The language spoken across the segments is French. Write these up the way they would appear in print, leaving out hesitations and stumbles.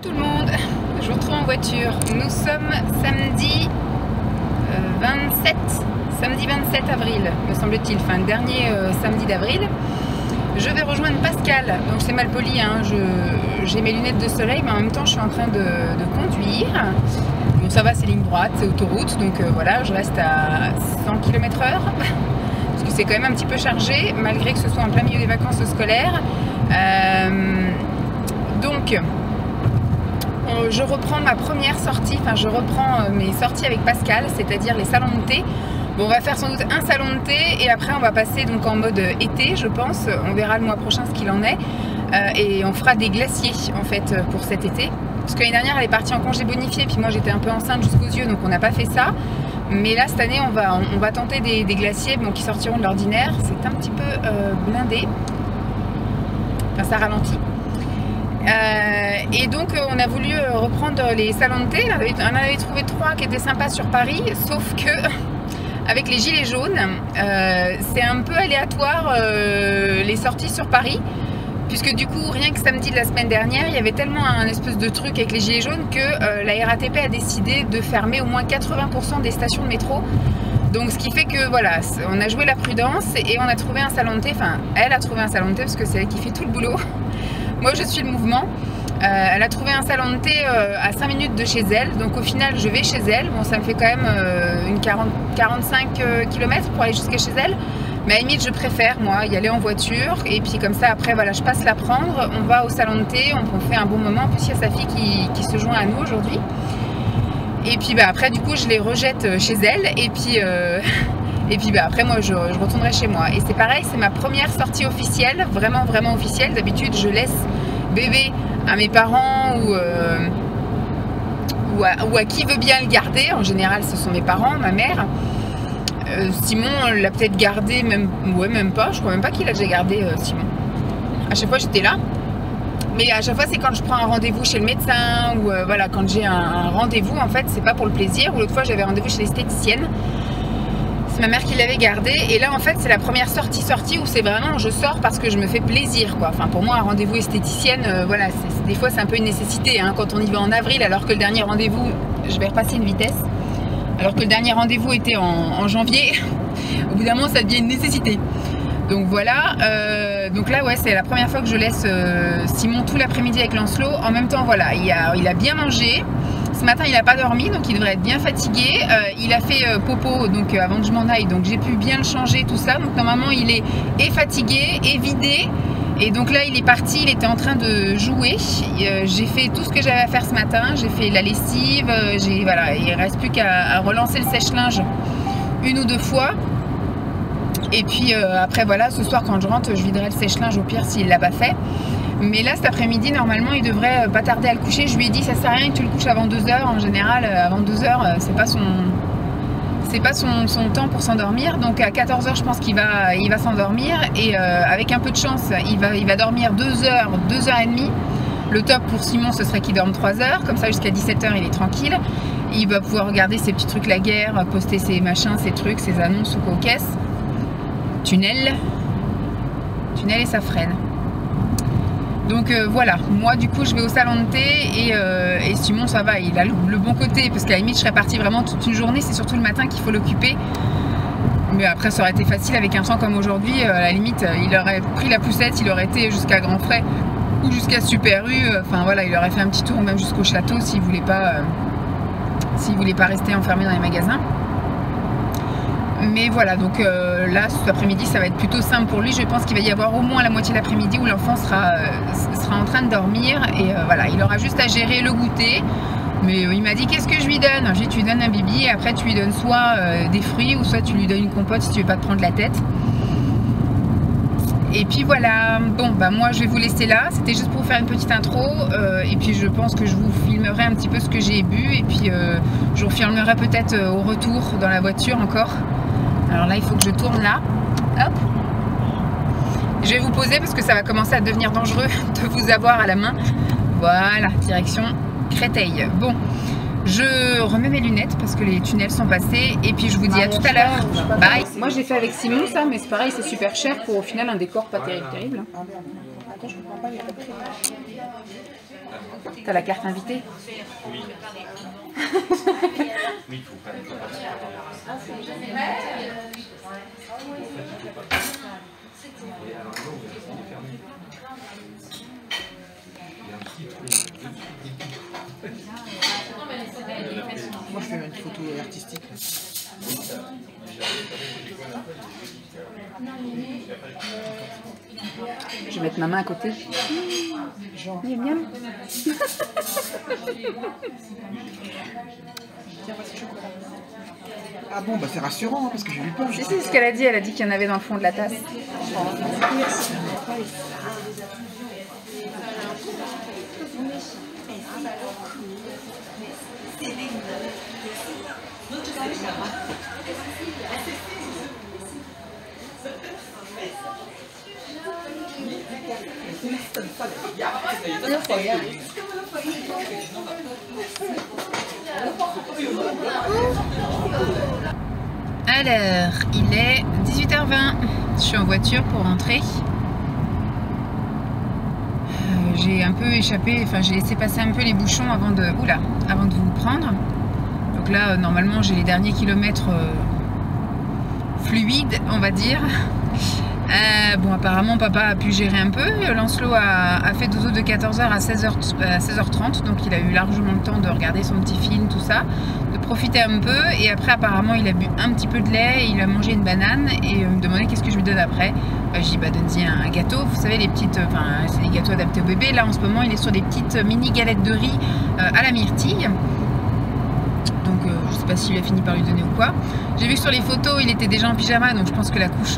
Tout le monde, je vous retrouve en voiture. Nous sommes samedi 27 avril, me semble-t-il, enfin le dernier samedi d'avril. Je vais rejoindre Pascal, donc c'est mal poli, hein. J'ai mes lunettes de soleil, mais en même temps je suis en train de conduire. Bon, ça va, c'est ligne droite, c'est autoroute, donc voilà, je reste à 100 km/h, parce que c'est quand même un petit peu chargé, malgré que ce soit en plein milieu des vacances scolaires. Donc, je reprends ma première sortie, enfin je reprends mes sorties avec Pascal, c'est-à-dire les salons de thé. Bon, on va faire sans doute un salon de thé et après on va passer donc en mode été, je pense. On verra le mois prochain ce qu'il en est. Et on fera des glaciers en fait pour cet été. Parce que l'année dernière elle est partie en congé bonifié, puis moi j'étais un peu enceinte jusqu'aux yeux, donc on n'a pas fait ça. Mais là cette année on va tenter des glaciers bon, qui sortiront de l'ordinaire. C'est un petit peu blindé. Enfin ça ralentit. Et donc on a voulu reprendre les salons de thé. On avait trouvé 3 qui étaient sympas sur Paris, sauf que avec les gilets jaunes, c'est un peu aléatoire les sorties sur Paris, puisque du coup rien que samedi de la semaine dernière il y avait tellement un espèce de truc avec les gilets jaunes que la RATP a décidé de fermer au moins 80% des stations de métro. Donc ce qui fait que voilà, on a joué la prudence et on a trouvé un salon de thé, enfin elle a trouvé un salon de thé parce que c'est elle qui fait tout le boulot. Moi je suis le mouvement. Elle a trouvé un salon de thé à 5 minutes de chez elle, donc au final je vais chez elle. Bon, ça me fait quand même une 45 km pour aller jusqu'à chez elle, mais à la limite je préfère moi y aller en voiture et puis comme ça après voilà je passe la prendre, on va au salon de thé, on fait un bon moment. En plus il y a sa fille qui se joint à nous aujourd'hui et puis bah, après du coup je les rejette chez elle et puis bah, après moi je retournerai chez moi. Et c'est pareil, c'est ma première sortie officielle, vraiment officielle. D'habitude je laisse bébé à mes parents ou à qui veut bien le garder. En général ce sont mes parents, ma mère. Simon l'a peut-être gardé, même pas, je crois même pas qu'il a déjà gardé Simon. À chaque fois j'étais là, mais à chaque fois c'est quand je prends un rendez-vous chez le médecin ou voilà, quand j'ai un rendez-vous en fait, c'est pas pour le plaisir. Ou l'autre fois j'avais rendez-vous chez l'esthéticienne, c'est ma mère qui l'avait gardé. Et là en fait c'est la première sortie où c'est vraiment je sors parce que je me fais plaisir quoi. Enfin pour moi un rendez-vous esthéticienne, voilà, des fois c'est un peu une nécessité hein, quand on y va en avril, alors que le dernier rendez-vous, je vais repasser une vitesse, alors que le dernier rendez-vous était en janvier. Au bout d'un moment ça devient une nécessité. Donc voilà, donc là ouais c'est la première fois que je laisse Simon tout l'après-midi avec Lancelot. En même temps voilà, il a bien mangé. Ce matin il n'a pas dormi, donc il devrait être bien fatigué. Il a fait popo donc avant que je m'en aille, donc j'ai pu bien le changer tout ça. Donc normalement il est fatigué et vidé. Et donc là il est parti, il était en train de jouer. J'ai fait tout ce que j'avais à faire ce matin. J'ai fait la lessive, voilà, il ne reste plus qu'à relancer le sèche-linge 1 ou 2 fois. Et puis après voilà, ce soir quand je rentre je viderai le sèche-linge au pire s'il ne l'a pas fait. Mais là cet après-midi normalement il devrait pas tarder à le coucher. Je lui ai dit ça sert à rien que tu le couches avant 2 h. En général avant 2 h c'est pas son temps pour s'endormir. Donc à 14 h je pense qu'il va s'endormir. Et avec un peu de chance il va dormir 2 h, 2 h et demie. Le top pour Simon ce serait qu'il dorme 3 h. Comme ça jusqu'à 17 h il est tranquille. Il va pouvoir regarder ses petits trucs la guerre, poster ses machins, ses trucs, ses annonces ou coquesses. Tunnel et ça freine. Donc voilà, moi du coup je vais au salon de thé et Simon ça va, il a le bon côté parce qu'à la limite je serais partie vraiment toute une journée, c'est surtout le matin qu'il faut l'occuper. Mais après ça aurait été facile avec un temps comme aujourd'hui, à la limite il aurait pris la poussette, il aurait été jusqu'à Grand Frais ou jusqu'à Super U, enfin voilà, il aurait fait un petit tour même jusqu'au château s'il voulait pas rester enfermé dans les magasins. Mais voilà, donc là cet après-midi ça va être plutôt simple pour lui. Je pense qu'il va y avoir au moins la moitié de l'après-midi où l'enfant sera en train de dormir. Et voilà, il aura juste à gérer le goûter. Mais il m'a dit qu'est-ce que je lui donne. J'ai dit tu lui donnes un bibi et après tu lui donnes soit des fruits ou soit tu lui donnes une compote si tu veux pas te prendre la tête. Et puis voilà, bon bah moi je vais vous laisser là, c'était juste pour vous faire une petite intro et puis je pense que je vous filmerai un petit peu ce que j'ai bu et puis je vous filmerai peut-être au retour dans la voiture encore. Alors là il faut que je tourne là, hop. Je vais vous poser parce que ça va commencer à devenir dangereux de vous avoir à la main. Voilà, direction Créteil. Bon, je remets mes lunettes parce que les tunnels sont passés et puis je vous dis à tout à l'heure. Bye. Moi j'ai fait avec Simon ça, mais c'est pareil, c'est super cher pour au final un décor pas terrible. Attends, je comprends pas, il y a pas de prix. T'as la carte invitée? Oui. Oui, il faut pas partir. Moi je fais une photo artistique. Je vais mettre ma main à côté. Genre. Miam miam. Tiens, voici le chocolat. Ah bon, bah c'est rassurant, hein, parce que j'ai eu peur. Si, c'est ce qu'elle a dit. Elle a dit qu'il y en avait dans le fond de la tasse. Merci. Alors, il est 18h20. Je suis en voiture pour rentrer. J'ai un peu échappé, enfin j'ai laissé passer un peu les bouchons avant de vous prendre. Donc là, normalement, j'ai les derniers kilomètres fluides, on va dire. Bon, apparemment, papa a pu gérer un peu. Lancelot a fait dodo de 14h à 16h30, donc il a eu largement le temps de regarder son petit film, tout ça, de profiter un peu. Et après, apparemment, il a bu un petit peu de lait, il a mangé une banane et me demandait qu'est-ce que je lui donne après. J'ai dit, bah, donne-y un gâteau. Vous savez, les petites, enfin, c'est des gâteaux adaptés au bébé. Là, en ce moment, il est sur des petites mini galettes de riz à la myrtille. Donc je sais pas s'il a fini par lui donner ou quoi. J'ai vu sur les photos, il était déjà en pyjama, donc je pense que la couche,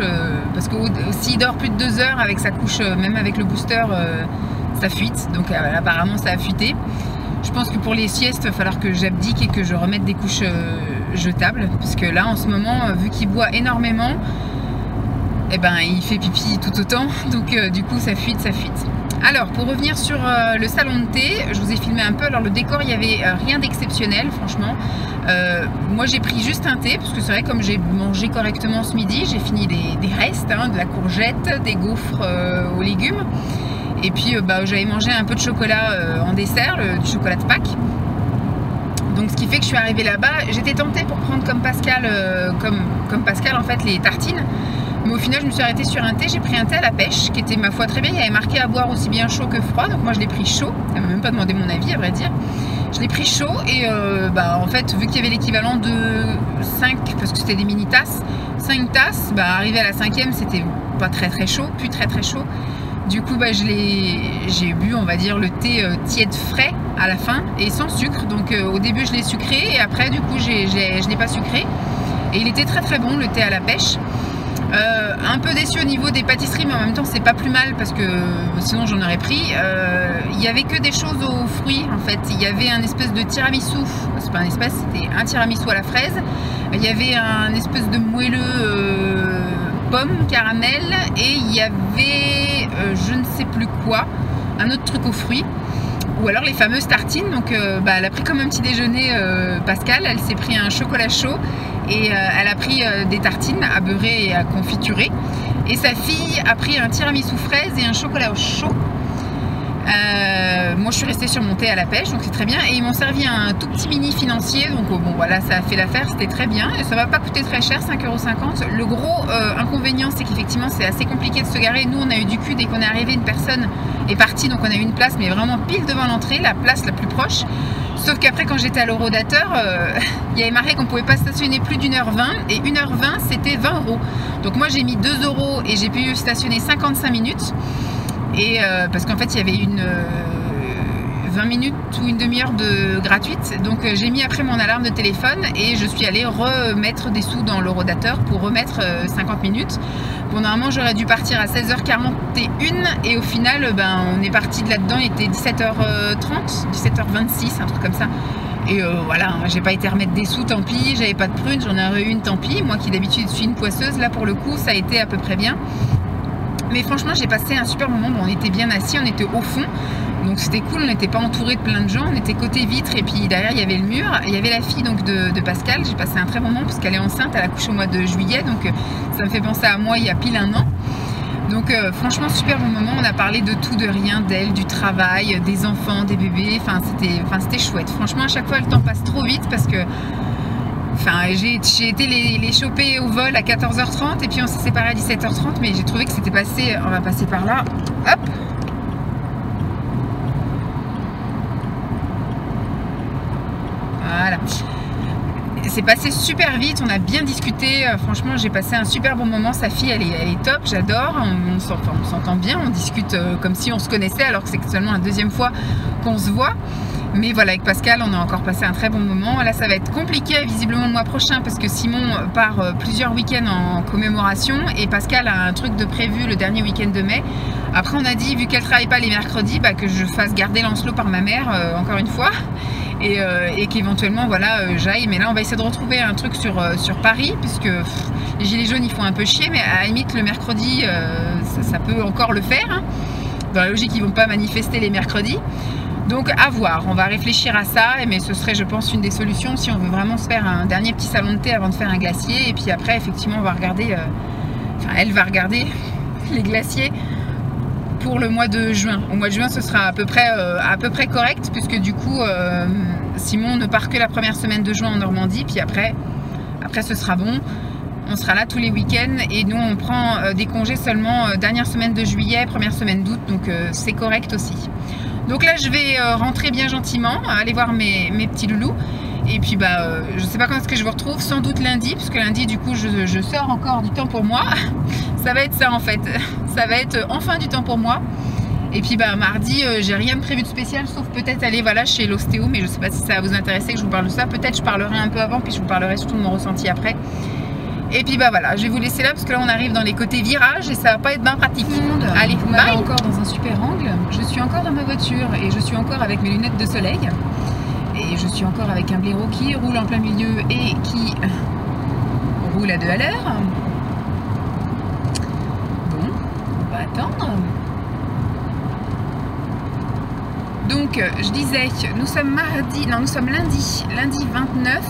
parce que s'il dort plus de 2 heures avec sa couche, même avec le booster, ça fuite. Donc apparemment ça a fuité. Je pense que pour les siestes, il va falloir que j'abdique et que je remette des couches jetables, parce que là en ce moment, vu qu'il boit énormément, eh ben il fait pipi tout autant, donc du coup ça fuite, ça fuite. Alors, pour revenir sur le salon de thé, je vous ai filmé un peu. Alors, le décor, il n'y avait rien d'exceptionnel, franchement. Moi, j'ai pris juste un thé, parce que c'est vrai, comme j'ai mangé correctement ce midi, j'ai fini des restes, hein, de la courgette, des gaufres aux légumes. Et puis, j'avais mangé un peu de chocolat en dessert, du chocolat de Pâques. Donc, ce qui fait que je suis arrivée là-bas. J'étais tentée pour prendre comme Pascal, comme Pascal, en fait, les tartines. Mais au final, je me suis arrêtée sur un thé. J'ai pris un thé à la pêche qui était, ma foi, très bien. Il y avait marqué à boire aussi bien chaud que froid. Donc moi, je l'ai pris chaud. Elle m'a même pas demandé mon avis, à vrai dire. Je l'ai pris chaud et en fait, vu qu'il y avait l'équivalent de 5, parce que c'était des mini tasses, 5 tasses, arrivé à la 5e, c'était pas très très chaud, plus très très chaud. Du coup, j'ai bu, on va dire, le thé tiède frais à la fin et sans sucre. Donc au début, je l'ai sucré et après, du coup, je l'ai pas sucré. Et il était très très bon, le thé à la pêche. Un peu déçu au niveau des pâtisseries, mais en même temps c'est pas plus mal parce que sinon j'en aurais pris. Il y avait que des choses aux fruits en fait. Il y avait un espèce de tiramisu, c'est pas un espèce, c'était un tiramisu à la fraise. Il y avait un espèce de moelleux pomme caramel et il y avait je ne sais plus quoi, un autre truc aux fruits. Ou alors les fameuses tartines. Donc elle a pris comme un petit déjeuner Pascal, elle s'est pris un chocolat chaud et elle a pris des tartines à beurrer et à confiturer. Et sa fille a pris un tiramisu fraise et un chocolat chaud. Moi je suis restée sur mon thé à la pêche, donc c'est très bien. Et ils m'ont servi un tout petit mini financier, donc bon voilà, ça a fait l'affaire, c'était très bien. Et ça va pas coûter très cher, 5,50 €. Le gros inconvénient, c'est qu'effectivement c'est assez compliqué de se garer. Nous on a eu du cul dès qu'on est arrivé, une personne est partie, donc on a eu une place, mais vraiment pile devant l'entrée, la place la plus proche. Sauf qu'après quand j'étais à l'Eurodateur, il y avait marqué qu'on pouvait pas stationner plus d'1h20 et 1h20 c'était 20 €. Donc moi j'ai mis 2 € et j'ai pu stationner 55 minutes. Et parce qu'en fait il y avait une 20 minutes ou une demi-heure de gratuite, donc j'ai mis après mon alarme de téléphone et je suis allée remettre des sous dans l'Eurodateur pour remettre 50 minutes. Bon, normalement j'aurais dû partir à 16h41 et au final on est parti de là-dedans, il était 17h30, 17h26, un truc comme ça. Et voilà, j'ai pas été remettre des sous, tant pis, j'avais pas de prunes, j'en ai eu une, tant pis. Moi qui d'habitude suis une poisseuse, là pour le coup ça a été à peu près bien. Mais franchement j'ai passé un super moment, bon, on était bien assis, on était au fond, donc c'était cool, on n'était pas entouré de plein de gens, on était côté vitre et puis derrière il y avait le mur, il y avait la fille donc de Pascal. J'ai passé un très bon moment parce qu'elle est enceinte, elle a accouché au mois de juillet, donc ça me fait penser à moi il y a pile 1 an. Donc franchement super bon moment, on a parlé de tout, de rien, d'elle, du travail, des enfants, des bébés, c'était chouette. Franchement à chaque fois le temps passe trop vite parce que j'ai été les choper au vol à 14h30 et puis on s'est séparés à 17h30, mais j'ai trouvé que c'était passé, on va passer par là, hop. Voilà. C'est passé super vite, on a bien discuté, franchement j'ai passé un super bon moment, sa fille elle est top, j'adore, on s'entend bien, on discute comme si on se connaissait alors que c'est seulement la deuxième fois qu'on se voit. Mais voilà, avec Pascal on a encore passé un très bon moment. Là ça va être compliqué visiblement le mois prochain parce que Simon part plusieurs week-ends en commémoration et Pascal a un truc de prévu le dernier week-end de mai. Après on a dit vu qu'elle travaille pas les mercredis, que je fasse garder Lancelot par ma mère encore une fois. Et qu'éventuellement voilà j'aille, mais là on va essayer de retrouver un truc sur Paris puisque les gilets jaunes ils font un peu chier, mais à la limite le mercredi ça peut encore le faire hein. Dans la logique ils vont pas manifester les mercredis, donc à voir, on va réfléchir à ça, mais ce serait je pense une des solutions si on veut vraiment se faire un dernier petit salon de thé avant de faire un glacier, et puis après effectivement on va regarder, elle va regarder les glaciers pour le mois de juin. Au mois de juin ce sera à peu près correct puisque du coup Simon ne part que la première semaine de juin en Normandie, puis après ce sera bon, on sera là tous les week-ends et nous on prend des congés seulement dernière semaine de juillet, première semaine d'août, donc c'est correct aussi. Donc là je vais rentrer bien gentiment, aller voir mes petits loulous. Et puis je sais pas quand est-ce que je vous retrouve, sans doute lundi, parce que lundi du coup je sors encore du temps pour moi. Ça va être ça en fait, ça va être enfin du temps pour moi. Et puis mardi j'ai rien de prévu de spécial, sauf peut-être aller voilà chez l'ostéo, mais je sais pas si ça va vous intéresser que je vous parle de ça. Peut-être je parlerai un peu avant, puis je vous parlerai surtout de mon ressenti après. Et puis voilà, je vais vous laisser là parce que là on arrive dans les côtés virages et ça va pas être bien pratique. Allez, vous m'avez encore dans un super angle. Je suis encore dans ma voiture et je suis encore avec mes lunettes de soleil. Et je suis encore avec un blaireau qui roule en plein milieu et qui roule à 2 à l'heure. Bon, on va attendre. Donc, je disais, nous sommes lundi 29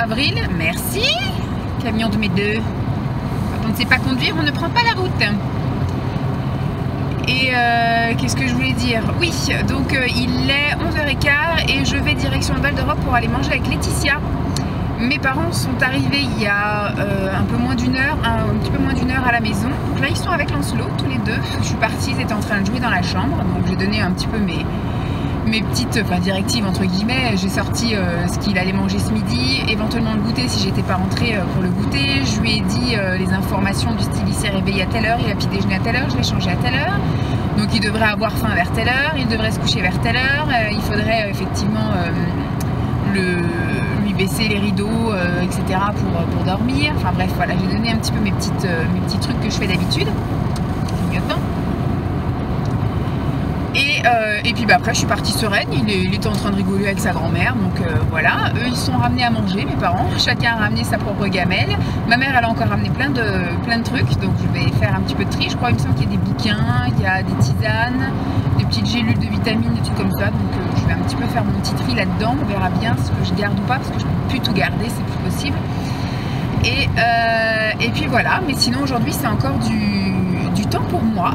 avril. Merci, camion de mes deux. Quand on ne sait pas conduire, on ne prend pas la route. Et qu'est-ce que je voulais dire? Oui, donc il est 11h15 et je vais direction le Val d'Europe pour aller manger avec Laetitia. Mes parents sont arrivés il y a un peu moins d'une heure, un petit peu moins d'une heure à la maison. Donc là ils sont avec Lancelot tous les deux. Je suis partie, ils étaient en train de jouer dans la chambre, donc j'ai donné un petit peu mes petites directives entre guillemets. J'ai sorti ce qu'il allait manger ce midi, éventuellement le goûter si j'étais pas rentrée pour le goûter. Je lui ai dit les informations du style il s'est réveillé à telle heure, il a petit déjeuner à telle heure, je l'ai changé à telle heure. Donc il devrait avoir faim vers telle heure, il devrait se coucher vers telle heure, il faudrait effectivement lui baisser les rideaux, etc. pour dormir. Enfin bref, voilà, j'ai donné un petit peu mes petits trucs que je fais d'habitude. Clignotant. Et puis après je suis partie sereine, il était en train de rigoler avec sa grand-mère, donc voilà. Eux ils sont ramenés à manger, mes parents, chacun a ramené sa propre gamelle. Ma mère elle a encore ramené plein de trucs, donc je vais faire un petit peu de tri. Je crois, il me semble qu'il y a des bouquins, il y a des tisanes, des petites gélules de vitamines, des trucs comme ça, donc je vais un petit peu faire mon petit tri là-dedans. On verra bien ce que je garde ou pas, parce que je ne peux plus tout garder, c'est plus possible. Et puis voilà, mais sinon aujourd'hui c'est encore du temps pour moi.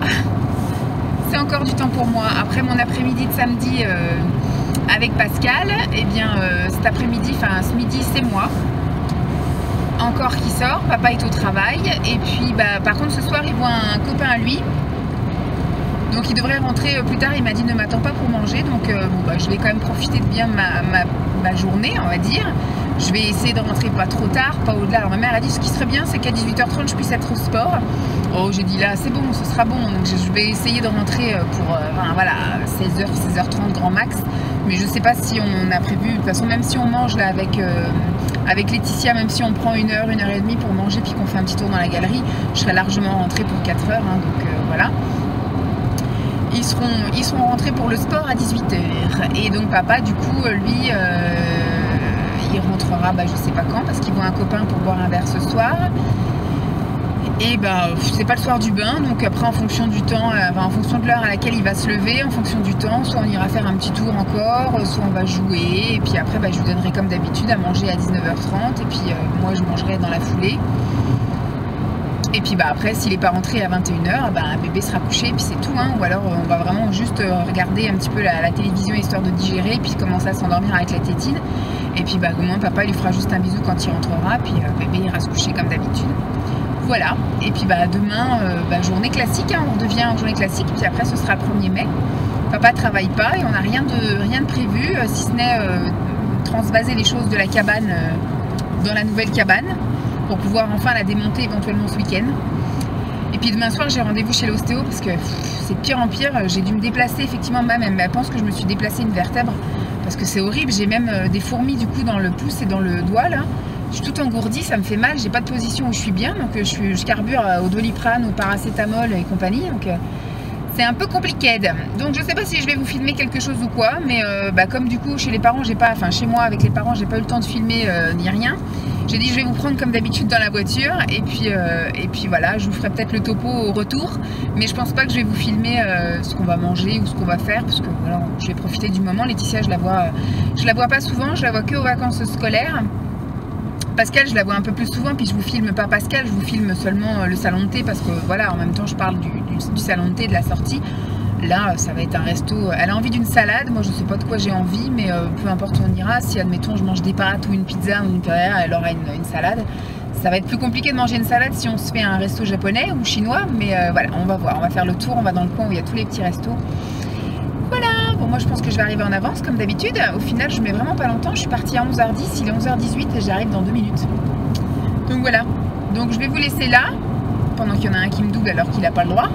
C'est encore du temps pour moi. Après mon après-midi de samedi avec Pascal, et bien cet après-midi, enfin ce midi c'est moi encore qui sort, papa est au travail, et puis par contre ce soir il voit un copain à lui, donc il devrait rentrer plus tard. Il m'a dit ne m'attends pas pour manger, donc je vais quand même profiter de bien ma journée, on va dire. Je vais essayer de rentrer pas trop tard, pas au-delà. Alors ma mère a dit ce qui serait bien c'est qu'à 18h30 je puisse être au sport. Oh, j'ai dit là c'est bon, ce sera bon, donc je vais essayer de rentrer pour voilà 16h, 16h30 grand max. Mais je sais pas si on a prévu, de toute façon même si on mange là avec Laetitia, même si on prend 1 heure, 1 heure et demie pour manger puis qu'on fait un petit tour dans la galerie, je serai largement rentrée pour 4 heures, hein, donc voilà. Ils seront rentrés pour le sport à 18h. Et donc papa du coup lui il rentrera je sais pas quand, parce qu'il voit un copain pour boire un verre ce soir. Et c'est pas le soir du bain, donc après en fonction du temps, en fonction de l'heure à laquelle il va se lever, en fonction du temps, soit on ira faire un petit tour encore, soit on va jouer, et puis après je lui donnerai comme d'habitude à manger à 19h30, et puis moi je mangerai dans la foulée. Et puis après, s'il n'est pas rentré à 21h, bébé sera couché et puis c'est tout. Hein. Ou alors on va vraiment juste regarder un petit peu la télévision histoire de digérer et puis commencer à s'endormir avec la tétine. Et puis au moins papa lui fera juste un bisou quand il rentrera. Puis bébé ira se coucher comme d'habitude. Voilà. Et puis demain, journée classique. Hein. On redevient en journée classique. Puis après, ce sera 1er mai. Papa ne travaille pas et on n'a rien de prévu, si ce n'est transvaser les choses de la cabane dans la nouvelle cabane pour pouvoir enfin la démonter éventuellement ce week-end. Et puis demain soir j'ai rendez-vous chez l'ostéo parce que c'est de pire en pire. J'ai dû me déplacer effectivement, même elle pense que je me suis déplacé une vertèbre parce que c'est horrible. J'ai même des fourmis du coup dans le pouce et dans le doigt là. Je suis toute engourdie, ça me fait mal, j'ai pas de position où je suis bien, donc je carbure au Doliprane, au paracétamol et compagnie. Donc c'est un peu compliqué. Donc je sais pas si je vais vous filmer quelque chose ou quoi, mais comme du coup chez les parents j'ai pas, chez moi avec les parents j'ai pas eu le temps de filmer ni rien. J'ai dit je vais vous prendre comme d'habitude dans la voiture et puis voilà, je vous ferai peut-être le topo au retour, mais je pense pas que je vais vous filmer ce qu'on va manger ou ce qu'on va faire parce que voilà, je vais profiter du moment. Laetitia je la vois pas souvent, je la vois que aux vacances scolaires. Pascal je la vois un peu plus souvent, puis je vous filme pas Pascal, je vous filme seulement le salon de thé parce que voilà, en même temps je parle du salon de thé, de la sortie. Là ça va être un resto, elle a envie d'une salade, moi je sais pas de quoi j'ai envie, mais peu importe où on ira, si admettons je mange des pâtes ou une pizza ou une purée, elle aura une salade. Ça va être plus compliqué de manger une salade si on se fait un resto japonais ou chinois, mais voilà, on va voir, on va faire le tour, on va dans le coin où il y a tous les petits restos. Voilà, bon moi je pense que je vais arriver en avance comme d'habitude. Au final je mets vraiment pas longtemps, je suis partie à 11h10, il est 11h18 et j'arrive dans 2 minutes. Donc voilà, donc je vais vous laisser là, pendant qu'il y en a un qui me double alors qu'il n'a pas le droit.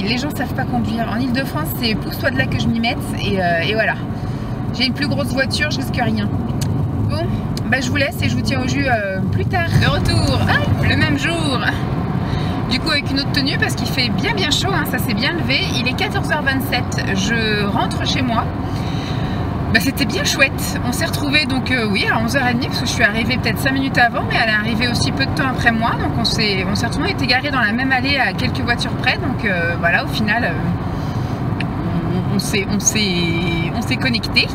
Les gens savent pas conduire. En Ile-de-France c'est pousse-toi de là que je m'y mette et voilà. J'ai une plus grosse voiture, je risque rien. Bon, je vous laisse et je vous tiens au jus plus tard. De retour, le même jour. Du coup avec une autre tenue parce qu'il fait bien chaud, hein, ça s'est bien levé. Il est 14h27, je rentre chez moi. C'était bien chouette. On s'est retrouvés donc oui à 11h30 parce que je suis arrivée peut-être 5 minutes avant, mais elle est arrivée aussi peu de temps après moi. Donc on s'est retrouvés, on était garés dans la même allée à quelques voitures près. Donc voilà, au final on s'est connectés.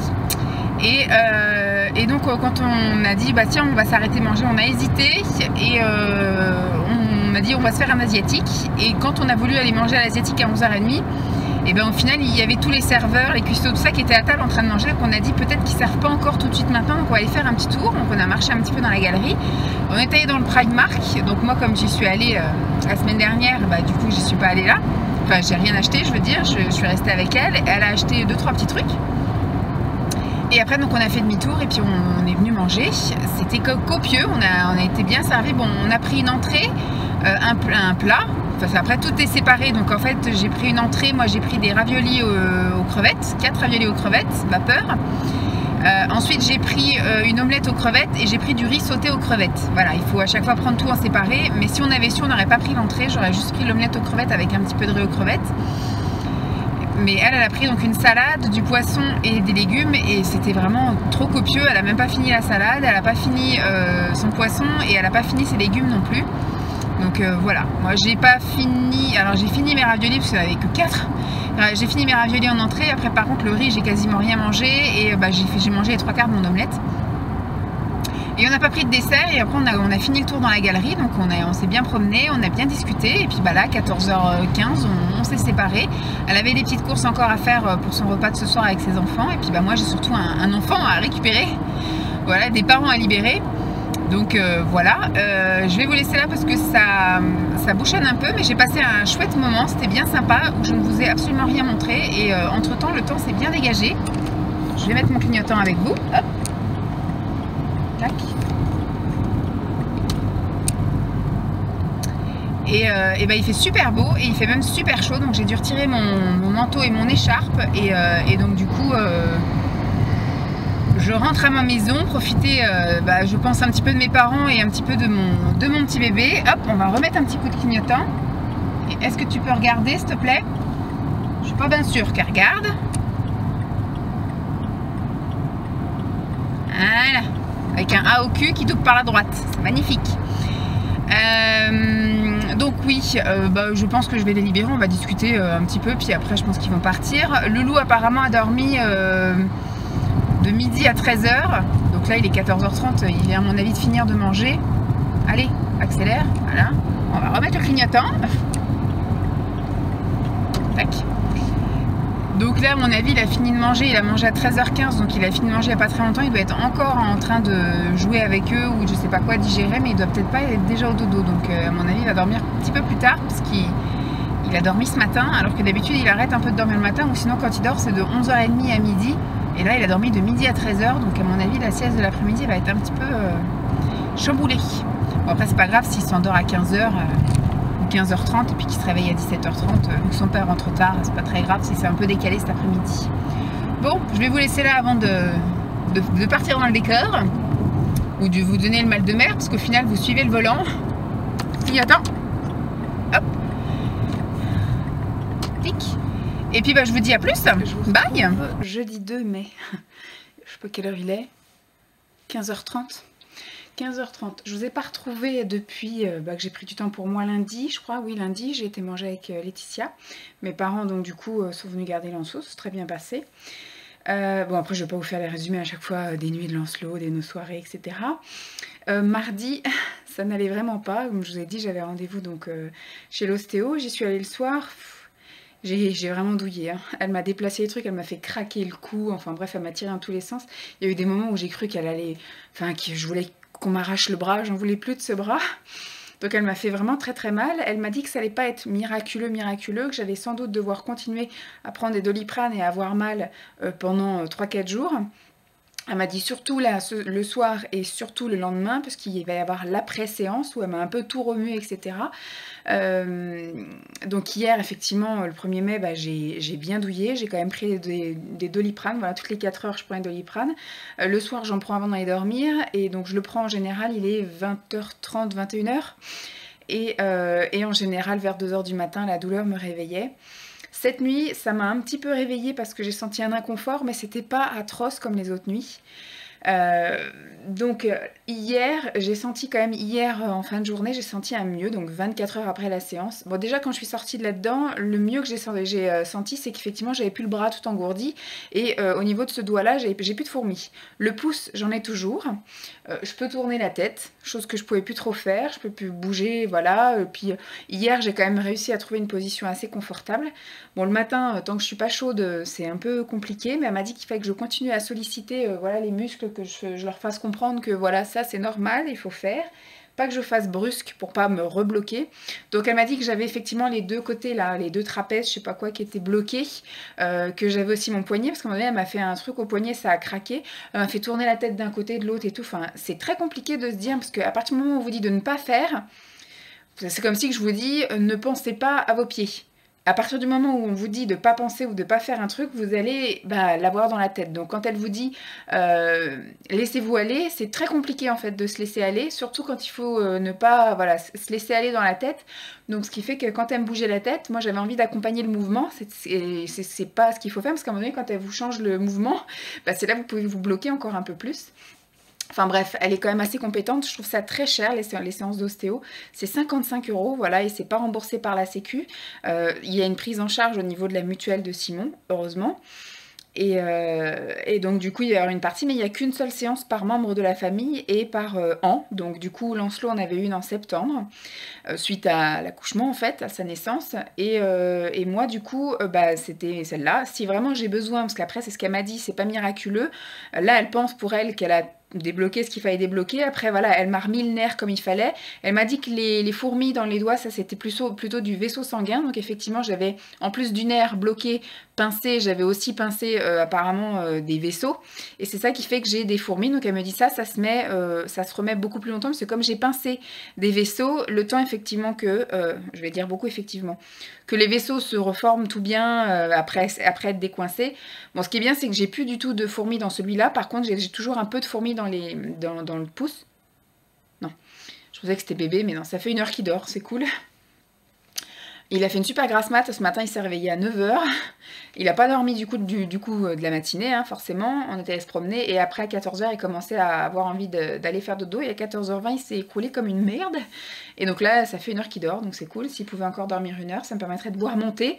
Et donc quand on a dit tiens on va s'arrêter manger, on a hésité et on a dit on va se faire un asiatique. Et quand on a voulu aller manger à l'asiatique à 11h30, et au final il y avait tous les serveurs, les cuistots, tout ça qui étaient à table en train de manger. Donc on a dit peut-être qu'ils ne servent pas encore tout de suite maintenant, donc on va aller faire un petit tour. Donc on a marché un petit peu dans la galerie. On est allé dans le Primark. Donc moi comme j'y suis allée la semaine dernière, du coup j'y suis pas allée là. Enfin j'ai rien acheté, je veux dire, je suis restée avec elle. Elle a acheté 2-3 petits trucs. Et après donc on a fait demi-tour et puis on est venu manger. C'était copieux, on a été bien servi. Bon, on a pris une entrée, un plat. Enfin, après tout est séparé, donc en fait j'ai pris une entrée. Moi j'ai pris des raviolis aux crevettes, 4 raviolis aux crevettes vapeur. Ensuite j'ai pris une omelette aux crevettes et j'ai pris du riz sauté aux crevettes. Voilà, il faut à chaque fois prendre tout en séparé. Mais si on avait su, on n'aurait pas pris l'entrée, j'aurais juste pris l'omelette aux crevettes avec un petit peu de riz aux crevettes. Mais elle a pris donc une salade, du poisson et des légumes et c'était vraiment trop copieux. Elle a même pas fini la salade, elle a pas fini son poisson et elle a pas fini ses légumes non plus. Donc voilà, moi j'ai pas fini, alors j'ai fini mes raviolis parce qu'il n'y en avait que 4. J'ai fini mes raviolis en entrée, après par contre le riz j'ai quasiment rien mangé et j'ai mangé les 3/4 de mon omelette. Et on n'a pas pris de dessert et après on a fini le tour dans la galerie, donc on s'est bien promené, on a bien discuté et puis là 14h15 on s'est séparés. Elle avait des petites courses encore à faire pour son repas de ce soir avec ses enfants et puis moi j'ai surtout un enfant à récupérer, voilà, des parents à libérer. Donc voilà, je vais vous laisser là parce que ça bouchonne un peu, mais j'ai passé un chouette moment, c'était bien sympa, où je ne vous ai absolument rien montré et entre temps le temps s'est bien dégagé. Je vais mettre mon clignotant avec vous, hop, tac. Et il fait super beau et il fait même super chaud, donc j'ai dû retirer mon manteau et mon écharpe et donc du coup je rentre à ma maison, profiter je pense un petit peu de mes parents et un petit peu de mon petit bébé. Hop, on va remettre un petit coup de clignotant. Est-ce que tu peux regarder s'il te plaît? Je suis pas bien sûre qu'elle regarde. Voilà, avec un A au cul qui double par la droite, c'est magnifique. Donc oui, je pense que je vais les libérer, on va discuter un petit peu, puis après je pense qu'ils vont partir. Loulou apparemment a dormi de midi à 13h, donc là il est 14h30, il est à mon avis de finir de manger. Allez, accélère, voilà. On va remettre le clignotant. Tac. Donc là, à mon avis, il a fini de manger. Il a mangé à 13h15, donc il a fini de manger il n'y a pas très longtemps. Il doit être encore en train de jouer avec eux ou je sais pas quoi, digérer, mais il doit peut-être pas être déjà au dodo. Donc à mon avis, il va dormir un petit peu plus tard parce qu'il a dormi ce matin, alors que d'habitude, il arrête un peu de dormir le matin, ou sinon quand il dort, c'est de 11h30 à midi. Et là, il a dormi de midi à 13h, donc à mon avis, la sieste de l'après-midi va être un petit peu chamboulée. Bon, après, c'est pas grave s'il s'endort à 15h. 15h30 et puis qu'il se réveille à 17h30, vu que son père rentre tard, c'est pas très grave si c'est un peu décalé cet après-midi. Bon, je vais vous laisser là avant de partir dans le décor, ou de vous donner le mal de mer, parce qu'au final vous suivez le volant. Clignotant, hop, clic, et puis bah, je vous dis à plus, bye. Jeudi 2 mai, je sais pas quelle heure il est, 15h30. 15h30. Je vous ai pas retrouvé depuis que j'ai pris du temps pour moi lundi, je crois. Oui, lundi, j'ai été manger avec Laetitia. Mes parents, donc du coup, sont venus garder Lancelot. C'est très bien passé. Bon, après, je vais pas vous faire les résumés à chaque fois des nuits de Lancelot, des nos soirées, etc. Mardi, ça n'allait vraiment pas. Comme je vous ai dit, j'avais rendez-vous donc chez l'ostéo. J'y suis allée le soir. J'ai vraiment douillé, hein. Elle m'a déplacé les trucs, elle m'a fait craquer le cou, enfin bref, elle m'a tiré dans tous les sens. Il y a eu des moments où j'ai cru qu'elle allait... Enfin, que je voulais qu'on m'arrache le bras, j'en voulais plus de ce bras. Donc elle m'a fait vraiment très très mal. Elle m'a dit que ça allait pas être miraculeux, que j'allais sans doute devoir continuer à prendre des Doliprane et à avoir mal pendant 3-4 jours. Elle m'a dit surtout là, le soir et surtout le lendemain, parce qu'il va y avoir l'après-séance où elle m'a un peu tout remué, etc. Donc hier, effectivement, le 1er mai, j'ai bien douillé. J'ai quand même pris des Doliprane. Voilà, toutes les 4 heures, je prends un Doliprane. Le soir, j'en prends avant d'aller dormir. Et donc, je le prends en général, il est 20h30, 21h. Et en général, vers 2h du matin, la douleur me réveillait. Cette nuit, ça m'a un petit peu réveillée parce que j'ai senti un inconfort, mais c'était pas atroce comme les autres nuits. Donc hier, j'ai senti quand même, en fin de journée, j'ai senti un mieux, donc 24 heures après la séance. Bon, déjà quand je suis sortie de là-dedans, le mieux que j'ai senti, c'est qu'effectivement j'avais plus le bras tout engourdi, et au niveau de ce doigt-là, j'ai plus de fourmis. Le pouce, j'en ai toujours. Je peux tourner la tête, chose que je pouvais plus trop faire, je peux plus bouger, voilà. Puis hier, j'ai quand même réussi à trouver une position assez confortable. Bon, le matin, tant que je suis pas chaude, c'est un peu compliqué, mais elle m'a dit qu'il fallait que je continue à solliciter voilà, les muscles, que je leur fasse comprendre que voilà, ça c'est normal, il faut faire. Pas que je fasse brusque pour pas me rebloquer. Donc elle m'a dit que j'avais effectivement les deux côtés là, les deux trapèzes, je sais pas quoi, qui étaient bloqués, que j'avais aussi mon poignet, parce qu'à un moment donné elle m'a fait un truc au poignet, ça a craqué, elle m'a fait tourner la tête d'un côté, de l'autre et tout. Enfin, c'est très compliqué de se dire, parce qu'à partir du moment où on vous dit de ne pas faire, c'est comme si je vous dis ne pensez pas à vos pieds. À partir du moment où on vous dit de ne pas penser ou de ne pas faire un truc, vous allez l'avoir dans la tête. Donc quand elle vous dit laissez-vous aller, c'est très compliqué en fait de se laisser aller, surtout quand il faut ne pas se laisser aller dans la tête. Donc ce qui fait que quand elle me bougeait la tête, moi j'avais envie d'accompagner le mouvement. C'est pas ce qu'il faut faire, parce qu'à un moment donné, quand elle vous change le mouvement, c'est là que vous pouvez vous bloquer encore un peu plus. Enfin bref, elle est quand même assez compétente. Je trouve ça très cher, les séances d'ostéo. C'est 55 €, voilà, et c'est pas remboursé par la Sécu. Il y a une prise en charge au niveau de la mutuelle de Simon, heureusement. Et donc du coup il y a une partie, mais il n'y a qu'une seule séance par membre de la famille et par an. Donc du coup Lancelot en avait une en septembre, suite à l'accouchement en fait, à sa naissance. Et moi du coup c'était celle-là. Si vraiment j'ai besoin, parce qu'après c'est ce qu'elle m'a dit, c'est pas miraculeux. Là elle pense pour elle qu'elle a débloqué ce qu'il fallait débloquer. Après voilà, elle m'a remis le nerf comme il fallait. Elle m'a dit que les fourmis dans les doigts, ça c'était plutôt du vaisseau sanguin. Donc effectivement j'avais, en plus du nerf bloqué, pincé, j'avais aussi pincé apparemment des vaisseaux. Et c'est ça qui fait que j'ai des fourmis. Donc elle me dit ça se remet beaucoup plus longtemps, parce que comme j'ai pincé des vaisseaux, le temps effectivement que, je vais dire beaucoup effectivement, que les vaisseaux se reforment tout bien après être décoincés. Bon, ce qui est bien, c'est que j'ai plus du tout de fourmis dans celui-là. Par contre, j'ai toujours un peu de fourmis dans le pouce. Non, je pensais que c'était bébé, mais non, ça fait 1 heure qu'il dort, c'est cool. Il a fait une super grasse mat, ce matin il s'est réveillé à 9 h. Il n'a pas dormi du coup de la matinée, hein, forcément, on était allé se promener, et après à 14 h il commençait à avoir envie d'aller faire dodo, et à 14 h 20 il s'est écroulé comme une merde, et donc là ça fait 1 heure qu'il dort, donc c'est cool. S'il pouvait encore dormir 1 heure, ça me permettrait de voir monter.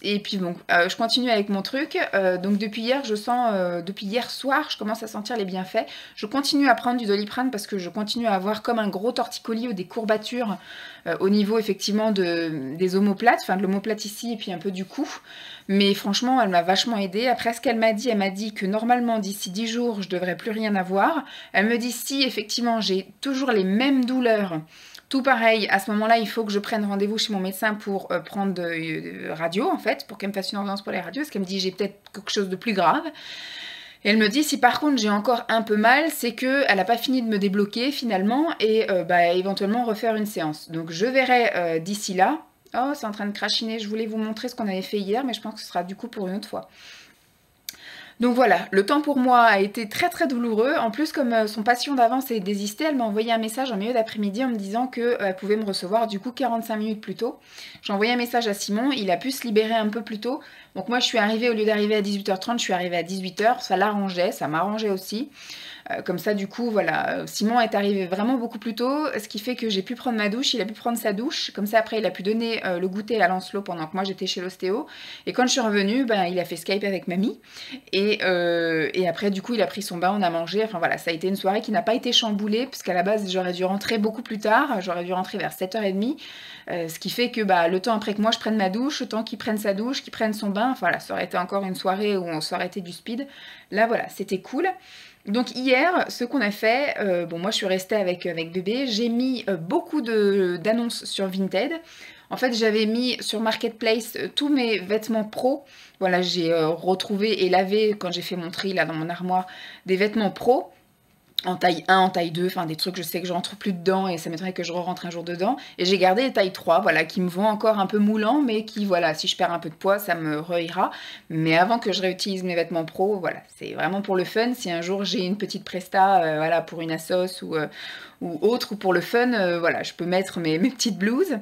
Et puis bon, je continue avec mon truc, donc depuis hier je sens, depuis hier soir je commence à sentir les bienfaits. Je continue à prendre du Doliprane parce que je continue à avoir comme un gros torticolis ou des courbatures au niveau effectivement des omoplates, enfin de l'omoplate ici et puis un peu du cou. Mais franchement elle m'a vachement aidée. Après ce qu'elle m'a dit que normalement d'ici 10 jours je devrais plus rien avoir. Elle me dit si effectivement j'ai toujours les mêmes douleurs, tout pareil, à ce moment-là, il faut que je prenne rendez-vous chez mon médecin pour prendre de radio, en fait, pour qu'elle me fasse une ordonnance pour les radios, parce qu'elle me dit j'ai peut-être quelque chose de plus grave. Et elle me dit si par contre j'ai encore un peu mal, c'est qu'elle n'a pas fini de me débloquer finalement, et éventuellement refaire une séance. Donc je verrai d'ici là. Oh, c'est en train de crachiner, je voulais vous montrer ce qu'on avait fait hier, mais je pense que ce sera du coup pour une autre fois. Donc voilà, le temps pour moi a été très très douloureux. En plus, comme son patient d'avant s'est désisté, elle m'a envoyé un message en milieu d'après-midi en me disant qu'elle pouvait me recevoir du coup 45 minutes plus tôt. J'ai envoyé un message à Simon, il a pu se libérer un peu plus tôt. Donc moi je suis arrivée, au lieu d'arriver à 18 h 30, je suis arrivée à 18 h, ça l'arrangeait, ça m'arrangeait aussi. Comme ça du coup voilà, Simon est arrivé vraiment beaucoup plus tôt, ce qui fait que j'ai pu prendre ma douche, il a pu prendre sa douche, comme ça après il a pu donner le goûter à Lancelot pendant que moi j'étais chez l'ostéo, et quand je suis revenue, il a fait Skype avec mamie, et après du coup il a pris son bain, on a mangé, enfin voilà, ça a été une soirée qui n'a pas été chamboulée, parce qu'à la base j'aurais dû rentrer beaucoup plus tard, j'aurais dû rentrer vers 7 h 30, ce qui fait que le temps après que moi je prenne ma douche, le temps qu'il prenne sa douche, qu'il prenne son bain, enfin voilà, ça aurait été encore une soirée où on s'aurait été du speed. Là voilà, c'était cool. Donc hier, ce qu'on a fait, bon moi je suis restée avec bébé, j'ai mis beaucoup d'annonces sur Vinted. En fait j'avais mis sur Marketplace tous mes vêtements pro. Voilà, j'ai retrouvé et lavé quand j'ai fait mon tri là dans mon armoire des vêtements pro. En taille 1, en taille 2, enfin des trucs je sais que je rentre plus dedans et ça m'étonnerait que je rentre un jour dedans. Et j'ai gardé les tailles 3, voilà, qui me vont encore un peu moulants, mais qui, voilà, si je perds un peu de poids, ça me reira. Mais avant que je réutilise mes vêtements pro, voilà, c'est vraiment pour le fun. Si un jour j'ai une petite presta, voilà, pour une assos ou autre, ou pour le fun, voilà, je peux mettre mes petites blouses.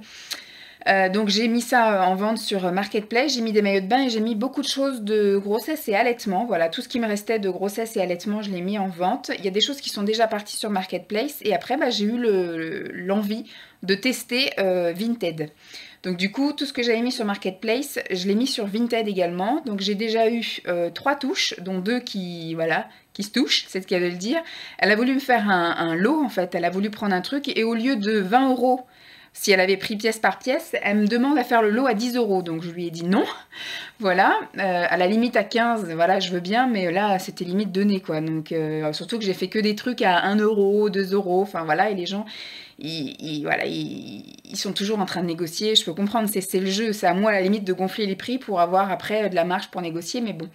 Donc j'ai mis ça en vente sur Marketplace, j'ai mis des maillots de bain et j'ai mis beaucoup de choses de grossesse et allaitement. Voilà, tout ce qui me restait de grossesse et allaitement, je l'ai mis en vente. Il y a des choses qui sont déjà parties sur Marketplace et après j'ai eu l'envie de tester Vinted. Donc du coup, tout ce que j'avais mis sur Marketplace, je l'ai mis sur Vinted également. Donc j'ai déjà eu 3 touches, dont 2 qui, voilà, qui se touchent, c'est ce qu'elle veut le dire. Elle a voulu me faire un lot en fait, elle a voulu prendre un truc et au lieu de 20 €, si elle avait pris pièce par pièce, elle me demande à faire le lot à 10 €. Donc je lui ai dit non. Voilà, à la limite à 15, voilà, je veux bien, mais là c'était limite donné quoi. Donc surtout que j'ai fait que des trucs à 1 €, 2 €, enfin voilà, et les gens, voilà, ils sont toujours en train de négocier. Je peux comprendre, c'est le jeu, c'est à moi à la limite de gonfler les prix pour avoir après de la marge pour négocier, mais bon.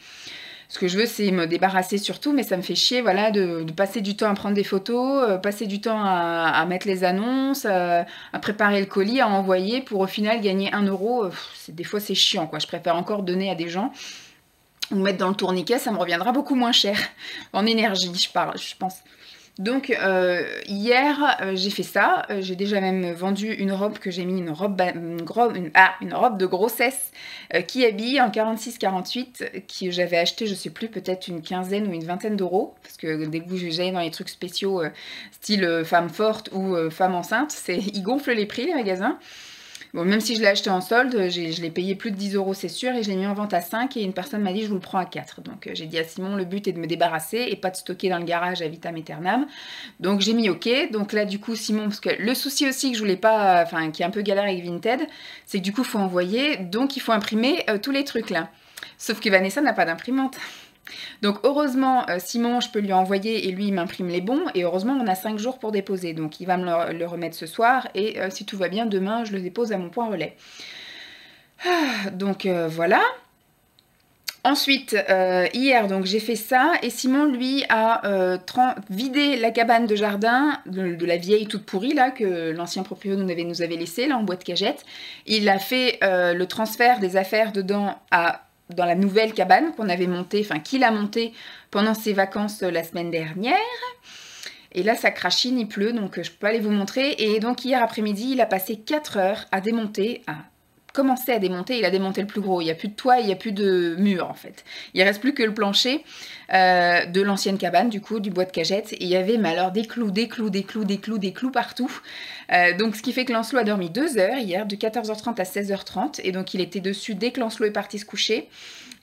Ce que je veux, c'est me débarrasser surtout, mais ça me fait chier, voilà, de passer du temps à prendre des photos, passer du temps à mettre les annonces, à préparer le colis, à envoyer, pour au final gagner 1 €. Des fois, c'est chiant, quoi. Je préfère encore donner à des gens ou mettre dans le tourniquet, ça me reviendra beaucoup moins cher. En énergie, je pense. Donc hier j'ai fait ça, j'ai déjà même vendu une robe que j'ai mis, une robe de grossesse qui habille en 46-48, que j'avais acheté, je sais plus, peut-être une quinzaine ou une vingtaine d'euros, parce que dès que j'allais dans les trucs spéciaux style femme forte ou femme enceinte, ils gonflent les prix les magasins. Bon, même si je l'ai acheté en solde, je l'ai payé plus de 10 € c'est sûr, et je l'ai mis en vente à 5 et une personne m'a dit je vous le prends à 4. Donc j'ai dit à Simon, le but est de me débarrasser et pas de stocker dans le garage à vitam aeternam. Donc j'ai mis ok. Donc là du coup Simon, parce que le souci aussi que je voulais pas, enfin qui est un peu galère avec Vinted, c'est que du coup il faut envoyer, donc il faut imprimer tous les trucs là. Sauf que Vanessa n'a pas d'imprimante. Donc heureusement Simon, je peux lui envoyer et lui il m'imprime les bons, et heureusement on a 5 jours pour déposer, donc il va me le remettre ce soir, et si tout va bien demain je le dépose à mon point relais. Donc voilà. Ensuite hier donc j'ai fait ça, et Simon lui a vidé la cabane de jardin de la vieille toute pourrie là que l'ancien propriétaire nous avait laissé là en boîte cagette. Il a fait le transfert des affaires dedans dans la nouvelle cabane qu'on avait montée, enfin qu'il a montée pendant ses vacances la semaine dernière. Et là ça crachine, il pleut, donc je peux pas aller vous montrer. Et donc hier après-midi il a passé 4 heures à démonter, recommencé à démonter. Il a démonté le plus gros. Il n'y a plus de toit, il n'y a plus de mur en fait. Il reste plus que le plancher de l'ancienne cabane, du coup, du bois de cagette. Et il y avait, mais alors, des clous partout. Donc ce qui fait que Lancelot a dormi 2 heures hier, de 14h30 à 16h30. Et donc il était dessus dès que Lancelot est parti se coucher.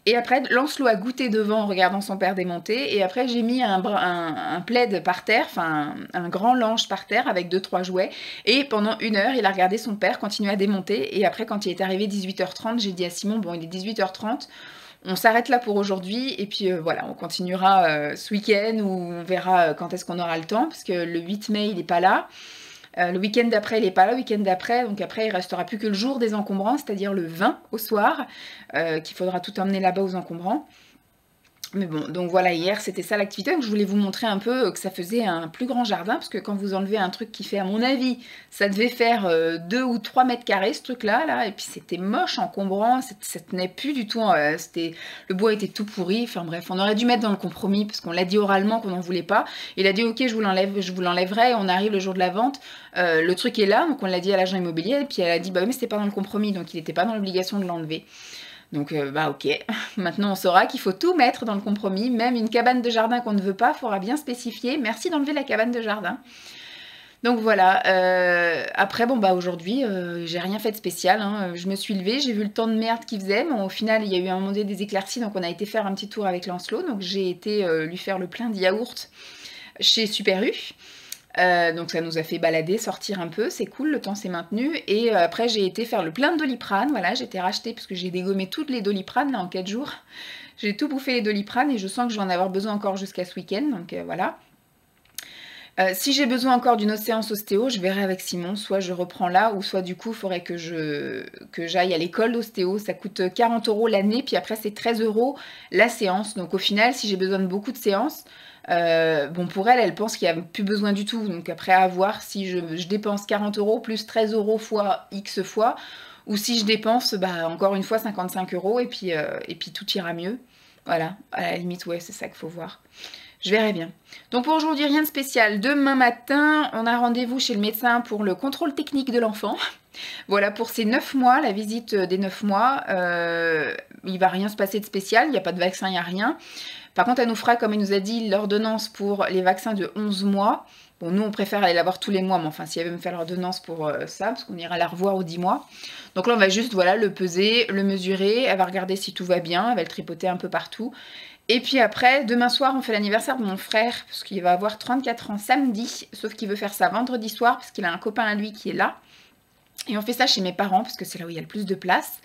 Et après, Lancelot a goûté devant en regardant son père démonter. Et après, j'ai mis un plaid par terre, enfin un grand lange par terre avec 2-3 jouets. Et pendant 1 heure, il a regardé son père continuer à démonter. Et après, quand il est arrivé 18h30, j'ai dit à Simon, bon, il est 18h30, on s'arrête là pour aujourd'hui. Et puis voilà, on continuera ce week-end ou on verra quand est-ce qu'on aura le temps. Parce que le 8 mai, il n'est pas là. Le week-end d'après, il n'est pas là, le week-end d'après, donc après, il restera plus que le jour des encombrants, c'est-à-dire le 20 au soir, qu'il faudra tout emmener là-bas aux encombrants. Mais bon, donc voilà, hier, c'était ça l'activité. Donc je voulais vous montrer un peu que ça faisait un plus grand jardin, parce que quand vous enlevez un truc qui fait, à mon avis, ça devait faire 2 ou 3 mètres carrés, ce truc-là, là, et puis c'était moche, encombrant, ça tenait plus du tout, le bois était tout pourri, enfin bref, on aurait dû mettre dans le compromis, parce qu'on l'a dit oralement qu'on n'en voulait pas. Il a dit, ok, je vous l'enlèverai, on arrive le jour de la vente, le truc est là, donc on l'a dit à l'agent immobilier, et puis elle a dit, bah oui, mais c'était pas dans le compromis, donc il n'était pas dans l'obligation de l'enlever. Donc bah ok, maintenant on saura qu'il faut tout mettre dans le compromis, même une cabane de jardin qu'on ne veut pas, il faudra bien spécifier, merci d'enlever la cabane de jardin. Donc voilà, après bon bah aujourd'hui j'ai rien fait de spécial, hein. Je me suis levée, j'ai vu le temps de merde qu'il faisait, bon, au final il y a eu un moment donné des éclaircies, donc on a été faire un petit tour avec Lancelot, donc j'ai été lui faire le plein de yaourt chez Super U. Donc ça nous a fait balader, sortir un peu, c'est cool, le temps s'est maintenu. Et après j'ai été faire le plein de Doliprane, voilà, j'ai été racheter parce que j'ai dégommé toutes les Doliprane là en 4 jours. J'ai tout bouffé les Doliprane et je sens que je vais en avoir besoin encore jusqu'à ce week-end, donc voilà. Si j'ai besoin encore d'une autre séance ostéo, je verrai avec Simon, soit je reprends là, ou soit du coup il faudrait que j'aille à l'école d'ostéo, ça coûte 40 € l'année, puis après c'est 13 € la séance, donc au final si j'ai besoin de beaucoup de séances, bon pour elle pense qu'il n'y a plus besoin du tout, donc après à voir si je dépense 40 € plus 13 € fois X fois, ou si je dépense bah, encore une fois 55 € et puis tout ira mieux, voilà, à la limite ouais c'est ça qu'il faut voir. Je verrai bien. Donc pour aujourd'hui, rien de spécial. Demain matin, on a rendez-vous chez le médecin pour le contrôle technique de l'enfant. Voilà, pour ces 9 mois, la visite des 9 mois, il va rien se passer de spécial, il n'y a pas de vaccin, il n'y a rien. Par contre, elle nous fera, comme elle nous a dit, l'ordonnance pour les vaccins de 11 mois. Bon, nous, on préfère aller la voir tous les mois, mais enfin, si elle veut me faire l'ordonnance pour ça, parce qu'on ira la revoir aux 10 mois. Donc là, on va juste, voilà, le peser, le mesurer, elle va regarder si tout va bien, elle va le tripoter un peu partout. Et puis après, demain soir, on fait l'anniversaire de mon frère, parce qu'il va avoir 34 ans samedi, sauf qu'il veut faire ça vendredi soir, parce qu'il a un copain à lui qui est là. Et on fait ça chez mes parents, parce que c'est là où il y a le plus de place.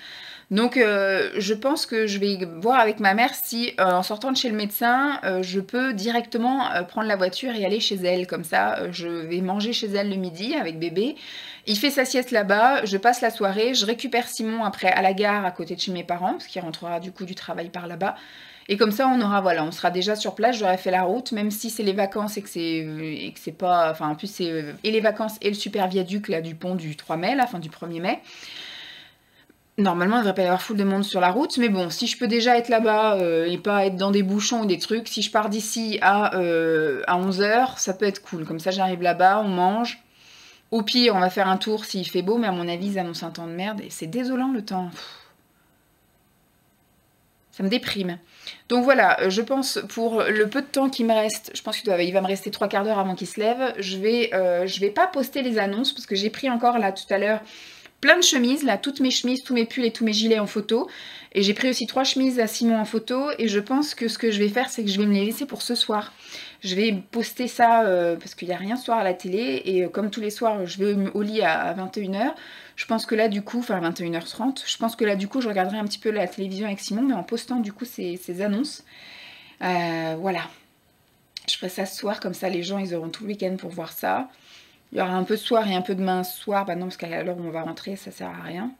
Donc je pense que je vais voir avec ma mère si, en sortant de chez le médecin, je peux directement prendre la voiture et aller chez elle. Comme ça, je vais manger chez elle le midi avec bébé. Il fait sa sieste là-bas, je passe la soirée, je récupère Simon après à la gare à côté de chez mes parents, parce qu'il rentrera du coup du travail par là-bas. Et comme ça, on aura, voilà, on sera déjà sur place, j'aurais fait la route, même si c'est les vacances et que c'est pas... Enfin, en plus, c'est et les vacances et le super viaduc, là, du pont du 3 mai, là, fin du 1er mai. Normalement, il ne devrait pas y avoir foule de monde sur la route, mais bon, si je peux déjà être là-bas et pas être dans des bouchons ou des trucs, si je pars d'ici à 11 h, ça peut être cool. Comme ça, j'arrive là-bas, on mange. Au pire, on va faire un tour s'il fait beau, mais à mon avis, ils annoncent un temps de merde et c'est désolant le temps. Ça me déprime. Donc voilà, je pense pour le peu de temps qui me reste, je pense qu'il va me rester 3/4 d'heure avant qu'il se lève. Je vais pas poster les annonces parce que j'ai pris encore là tout à l'heure plein de chemises, là, toutes mes chemises, tous mes pulls et tous mes gilets en photo. Et j'ai pris aussi 3 chemises à Simon en photo. Et je pense que ce que je vais faire, c'est que je vais me les laisser pour ce soir. Je vais poster ça parce qu'il n'y a rien ce soir à la télé. Et comme tous les soirs, je vais au lit à 21 h. Je pense que là, du coup, enfin 21h30, je pense que là, du coup, je regarderai un petit peu la télévision avec Simon, mais en postant, du coup, ces annonces. Voilà. Je ferai ça ce soir, comme ça, les gens, ils auront tout le week-end pour voir ça. Il y aura un peu de soir et un peu demain soir. Bah non, parce qu'à l'heure où on va rentrer, ça sert à rien.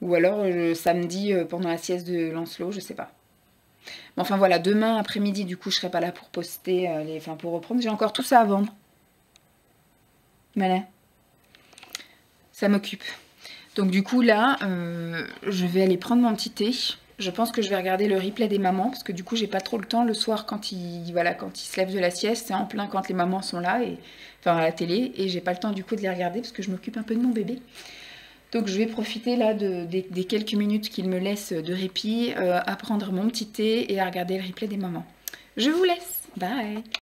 Ou alors samedi pendant la sieste de Lancelot, je sais pas. Mais enfin voilà, demain après-midi, du coup, je serai pas là pour poster, enfin pour reprendre. J'ai encore tout ça à vendre. Voilà. Ça m'occupe. Donc du coup là, je vais aller prendre mon petit thé. Je pense que je vais regarder le replay des mamans, parce que du coup j'ai pas trop le temps le soir quand il se lève de la sieste, c'est en plein quand les mamans sont là, enfin à la télé, et j'ai pas le temps du coup de les regarder parce que je m'occupe un peu de mon bébé. Donc je vais profiter là des quelques minutes qu'il me laisse de répit à prendre mon petit thé et à regarder le replay des moments. Je vous laisse. Bye.